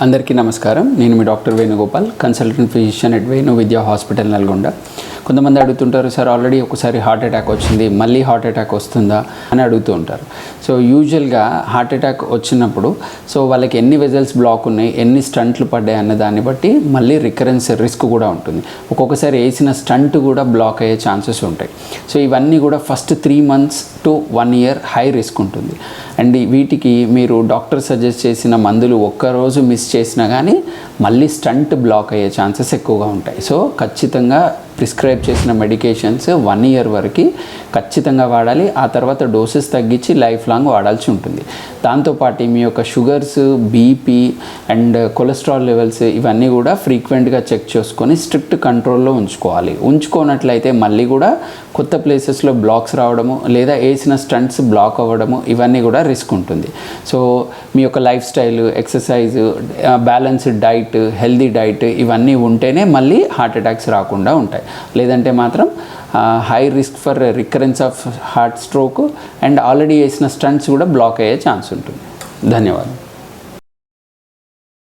అందరికీ నమస్కారం. నేను మీ doctor Venugopal, consultant physician at Venu Vidya hospital Nalgonda. కొంతమంది అడుగుతుంటారు, సార్ ఆల్రెడీ ఒకసారి హార్ట్ అటాక్ వచ్చింది, మళ్ళీ హార్ట్ అటాక్ వస్తుందా అని అడుగుతూ ఉంటారు. సో యూజువల్గా హార్ట్ అటాక్ వచ్చినప్పుడు వాళ్ళకి ఎన్ని వెజల్స్ బ్లాక్ ఉన్నాయి, ఎన్ని స్టంట్లు పడ్డాయి అన్న దాన్ని బట్టి మళ్ళీ రికరెన్స్ రిస్క్ కూడా ఉంటుంది. ఒక్కొక్కసారి వేసిన స్టంట్ కూడా బ్లాక్ అయ్యే ఛాన్సెస్ ఉంటాయి. సో ఇవన్నీ కూడా first 3 months to 1 year high risk ఉంటుంది. అండ్ వీటికి మీరు డాక్టర్ సజెస్ట్ చేసిన మందులు ఒక్కరోజు మిస్ చేసినా కానీ మళ్ళీ స్టంట్ బ్లాక్ అయ్యే ఛాన్సెస్ ఎక్కువగా ఉంటాయి. సో ఖచ్చితంగా ప్రిస్క్రైబ్ చేసిన మెడికేషన్స్ 1 year వరకు ఖచ్చితంగా వాడాలి. ఆ తర్వాత డోసెస్ తగ్గించి లైఫ్ లాంగ్ వాడాల్సి ఉంటుంది. దాంతోపాటు మీ యొక్క sugars, BP and cholesterol levels ఇవన్నీ కూడా ఫ్రీక్వెంట్గా చెక్ చేసుకొని స్ట్రిక్ట్ కంట్రోల్లో ఉంచుకోవాలి. ఉంచుకోనట్లయితే మళ్ళీ కూడా కొత్త ప్లేసెస్లో బ్లాక్స్ రావడము లేదా వేసిన స్టంట్స్ బ్లాక్ అవ్వడము ఇవన్నీ కూడా రిస్క్ ఉంటుంది. సో మీ యొక్క life style, exercise, balanced diet, healthy diet ఇవన్నీ ఉంటేనే మళ్ళీ హార్ట్ అటాక్స్ రాకుండా ఉంటాయి. లేదంటే మాత్రం high risk for recurrence of heart stroke and already వేసిన స్టంట్స్ కూడా బ్లాక్ అయ్యే ఛాన్స్ ఉంటుంది. ధన్యవాదాలు.